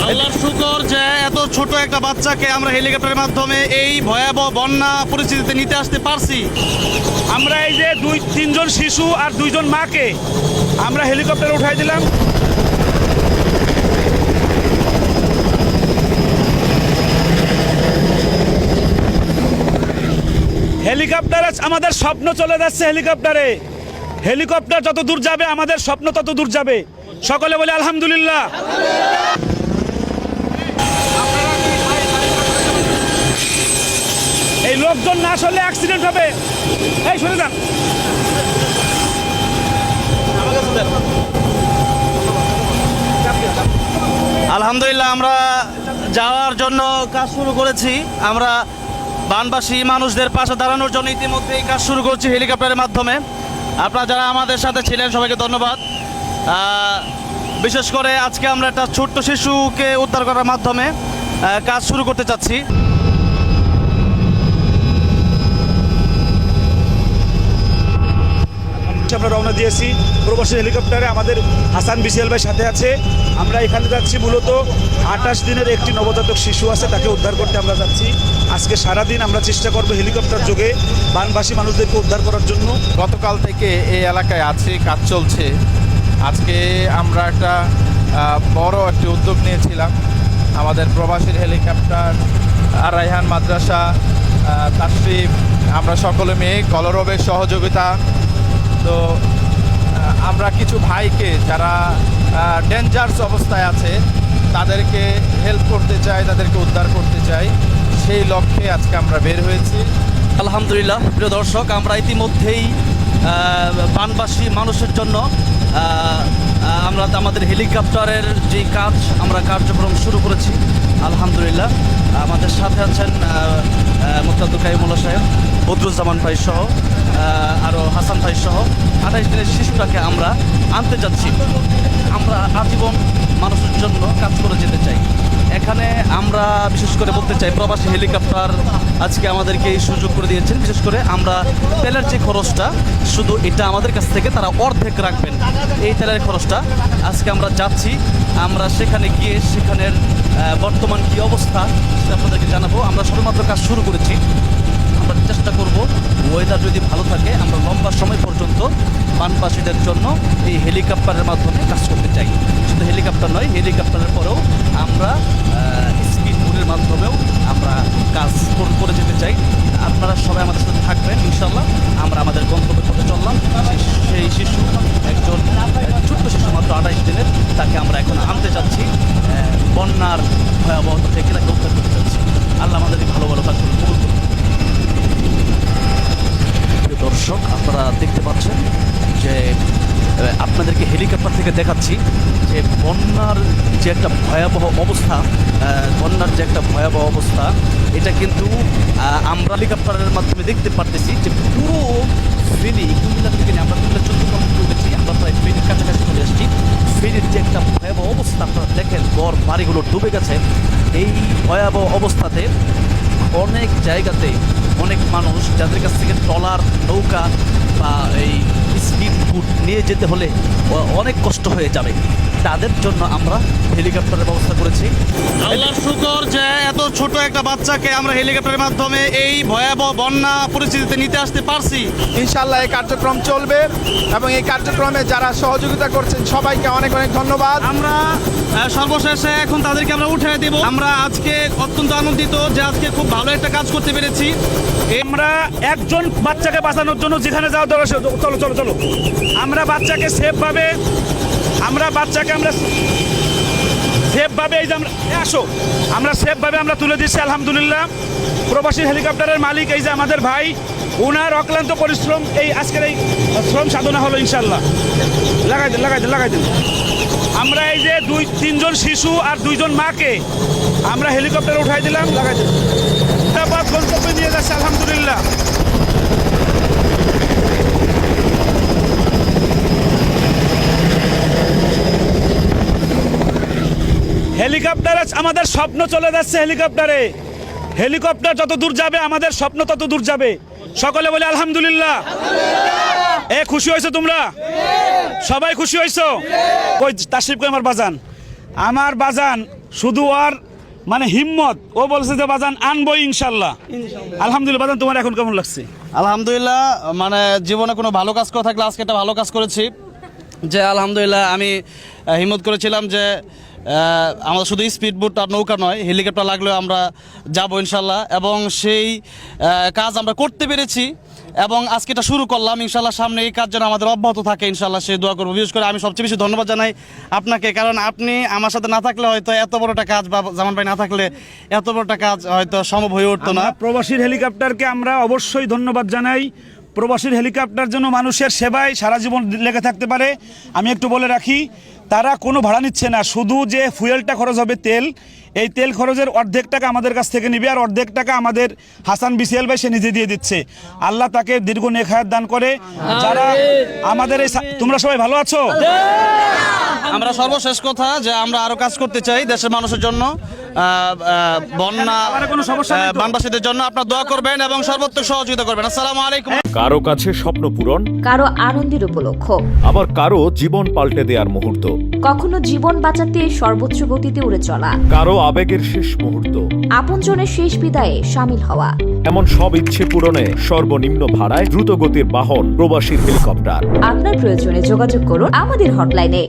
আল্লাহর শুকর যে এত ছোট একটা বাচ্চাকে আমরা হেলিকপ্টারের মাধ্যমে এই ভয়াবহ বন্যা পরিস্থিতিতে নিতে আসতে পারছি। আমরা এই যে তিনজন শিশু আর দুইজন মাকে আমরা হেলিকপ্টারে উঠাই দিলাম। হেলিকপ্টারে আমাদের স্বপ্ন চলে যাচ্ছে। হেলিকপ্টার যত দূর যাবে আমাদের স্বপ্ন তত দূর যাবে। সকলে বলে আলহামদুলিল্লাহ। এই লোকজন না আসলে অ্যাক্সিডেন্ট হবে। এই সরে যান। আলহামদুলিল্লাহ, আমরা যাওয়ার জন্য কাজ শুরু করেছি। আমরা বানবাসী মানুষদের পাশে দাঁড়ানোর জন্য ইতিমধ্যেই কাজ শুরু করছি হেলিকপ্টারের মাধ্যমে। আপনারা যারা আমাদের সাথে ছিলেন সবাইকে ধন্যবাদ। বিশেষ করে আজকে আমরা একটা ছোট্ট শিশুকে উদ্ধার করার মাধ্যমে কাজ শুরু করতে চাচ্ছি। আমরা রওনা দিয়েছি প্রবাসী হেলিকপ্টারে। আমাদের হাসান বিসিএল ভাই সাথে আছে। আমরা এখানে যাচ্ছি মূলত 28 দিনের একটি নবজাতক শিশু আছে, তাকে উদ্ধার করতে আমরা যাচ্ছি। আজকে সারাদিন আমরা চেষ্টা করব হেলিকপ্টার যোগে বানবাসী মানুষদেরকে উদ্ধার করার জন্য। গতকাল থেকে এই এলাকায় আছি, কাজ চলছে। আজকে আমরা একটা বড় একটি উদ্যোগ নিয়েছিলাম। আমাদের প্রবাসীর হেলিকপ্টার আর রায়হান মাদ্রাসা, তাশরিফ, আমরা সকলে মেয়ে কলরবের সহযোগিতা। তো আমরা কিছু ভাইকে যারা ডেঞ্জারস অবস্থায় আছে তাদেরকে হেল্প করতে চাই, তাদেরকে উদ্ধার করতে চাই, সেই লক্ষ্যে আজকে আমরা বের হয়েছি। আলহামদুলিল্লাহ, প্রিয় দর্শক, আমরা ইতিমধ্যেই বানবাসী মানুষের জন্য আমরা আমাদের হেলিকপ্টারের যে কাজ আমরা কার্যক্রম শুরু করেছি। আলহামদুলিল্লাহ, আমাদের সাথে আছেন মুক্তাদুল কাইমুল্লাহ সাহেব, বদরুজ্জামান ভাই সহ আরও হাসান ভাই সহ 28 দিনের শিশুটাকে আমরা আনতে যাচ্ছি। আমরা আজীবন মানুষের জন্য কাজ করে যেতে চাই। এখানে আমরা বিশেষ করে বলতে চাই, প্রবাসী হেলিকপ্টার আজকে আমাদেরকে এই সুযোগ করে দিয়েছেন। বিশেষ করে আমরা তেলের যে খরচটা, শুধু এটা আমাদের কাছ থেকে তারা অর্ধেক রাখবেন। এই তেলের খরচটা আজকে আমরা যাচ্ছি, আমরা সেখানে গিয়ে সেখানের বর্তমান কী অবস্থা সেটা আপনাদেরকে জানাবো। আমরা সবেমাত্র কাজ শুরু করেছি। আমরা চেষ্টা করব ওয়েদার যদি ভালো থাকে আমরা লম্বা সময় পর্যন্ত বানবাসীদের জন্য এই হেলিকপ্টারের মাধ্যমে কাজ করতে চাই। শুধু হেলিকপ্টার নয়, হেলিকপ্টারের পরেও আমরা স্পিড বোটের মাধ্যমেও আমরা কাজ করে যেতে চাই। আপনারা সবাই আমাদের সাথে থাকবেন ইনশাল্লাহ। আমরা আমাদের গন্তব্যের পথে চললাম। সেই শিশু একজন ছোট্ট শিশু, মাত্র 28 দিনের, তাকে আমরা এখন আনতে চাচ্ছি। বন্যার ভয়াবহতা থেকে তাকে উদ্ধার করতে চাচ্ছি। আল্লাহ আমাদের এই ভালো ভালো কাজগুলো কবুল করুন। দর্শক, আপনারা দেখতে পাচ্ছেন যে আপনাদেরকে হেলিকপ্টার থেকে দেখাচ্ছি যে বন্যার যে একটা ভয়াবহ অবস্থা, এটা কিন্তু আমরা হেলিকপ্টারের মাধ্যমে দেখতে পারতেছি যে পুরো ফেরি কুমিল্লা থেকে আমরা কুমিল্লা 14 কিলোমিটার উঠেছি। আমরা প্রায় ফেরির কাছাকাছি চলে এসেছি। ফেরির যে একটা ভয়াবহ অবস্থা আপনারা দেখেন, ঘর বাড়িগুলো ডুবে গেছে। এই ভয়াবহ অবস্থাতে অনেক জায়গাতে অনেক মানুষ যাদের কাছ থেকে ট্রলার, নৌকা বা এই স্পিড বোট নিয়ে যেতে হলে অনেক কষ্ট হয়ে যাবে, তাদের জন্য আমরা হেলিকপ্টারের ব্যবস্থা করেছি। আল্লাহর শুকর যে এত ছোট একটা বাচ্চাকে আমরা হেলিকপ্টারের মাধ্যমে এই ভয়াবহ বন্যা পরিস্থিতিতে নিতে আসতে পারছি। ইনশাআল্লাহ এই কার্যক্রম চলবে এবং এই কার্যক্রমে যারা সহযোগিতা করছেন সবাইকে অনেক অনেক ধন্যবাদ। আমরা সর্বশেষে এখন তাদেরকে আমরা উঠে দেব। আমরা আজকে অত্যন্ত আনন্দিত যে আজকে খুব ভালো একটা কাজ করতে পেরেছি। আমরা একজন বাচ্চাকে বাঁচানোর জন্য যেখানে যাওয়া দরকার, চলো চলো চলো, আমরা বাচ্চাকে সেফভাবে এই যে আমরা সেফভাবে আমরা তুলে দিচ্ছি। আলহামদুলিল্লাহ, প্রবাসী হেলিকপ্টারের মালিক এই যে আমাদের ভাই, ওনার অক্লান্ত পরিশ্রম, এই আজকের এই শ্রম সাধনা হলো ইনশাল্লাহ। লাগাই দেন। আমরা এই যে তিনজন শিশু আর দুইজন মাকে আমরা হেলিকপ্টারে উঠাই দিলাম। লাগাই দেন। গন্তব্যে নিয়ে যাচ্ছে আলহামদুলিল্লাহ। হেলিকপ্টারে আমাদের স্বপ্ন চলে যাচ্ছে। হেলিকপ্টার যত দূর যাবে আমাদের স্বপ্ন তত দূর যাবে। সকলে বলে আলহামদুলিল্লাহ। খুশি হয়েছো তোমরা? সবাই খুশি হয়েছো? কই তাশরিফ কই আমার বাজান শুধু আর মানে হিম্মত, ও বলছে যে বাজান আনবো ইনশাল্লাহ। আলহামদুলিল্লাহ বাজান, তোমার এখন কেমন লাগছে? আলহামদুলিল্লাহ, মানে জীবনে কোনো ভালো কাজ করে থাকলে আজকে একটা ভালো কাজ করেছি। যে আলহামদুলিল্লাহ আমি হিম্মত করেছিলাম যে আমাদের শুধু স্পিড বোট আর নৌকা নয়, হেলিকপ্টার লাগলেও আমরা যাব ইনশাল্লাহ, এবং সেই কাজ আমরা করতে পেরেছি এবং আজকে এটা শুরু করলাম। ইনশাল্লাহ সামনে এই কাজ যেন আমাদের অব্যাহত থাকে ইনশাল্লাহ, সেই দোয়া করবো। বিশেষ করে আমি সবচেয়ে বেশি ধন্যবাদ জানাই আপনাকে, কারণ আপনি আমার সাথে না থাকলে হয়তো এত বড় একটা কাজ, বা জামান ভাই না থাকলে এত বড় একটা কাজ হয়তো সম্ভব হয়ে উঠতো না। প্রবাসীর হেলিকপ্টারকে আমরা অবশ্যই ধন্যবাদ জানাই। প্রবাসীর হেলিকপ্টার জন্য মানুষের সেবায় সারা জীবন লেগে থাকতে পারে। আমি একটু বলে রাখি, তারা কোনো ভাড়া নিচ্ছে না, শুধু যে ফুয়েলটা খরচ হবে তেল, এই তেল খরচের অর্ধেক টাকা আমাদের কাছ থেকে নিবে, আর অর্ধেক টাকা আমাদের হাসান বিসিএল ভাই সে নিজে দিয়ে দিচ্ছে। আল্লাহ তাকে দীর্ঘ নেক হায়াত দান করে। যারা আমাদের এই তোমরা সবাই ভালো আছো? আমরা সর্বশেষ কথা যে আমরা আরো কাজ করতে চাই দেশের মানুষের জন্য, বন্যা কোনো সমস্যা নেই তো? বানবাসীদের জন্য আপনারা দোয়া করবেন এবং সর্বোত্তম সহযোগিতা করবেন। আসসালামু আলাইকুম। কারো কাছে স্বপ্ন পূরণ, কারো আনন্দের উপলক্ষ, আবার কারো জীবন পাল্টে দেওয়ার মুহূর্ত, কখনো জীবন বাঁচাতে সর্বোচ্চ গতিতে উড়ে চলা, কারো আবেগের শেষ মুহূর্ত, আপনজনের শেষ বিদায়ে শামিল হওয়া। এমন সব ইচ্ছে পূরণে সর্বনিম্ন ভাড়ায় দ্রুত গতির বাহন প্রবাসীর হেলিকপ্টার। আপনার প্রয়োজনে যোগাযোগ করুন আমাদের হটলাইনে।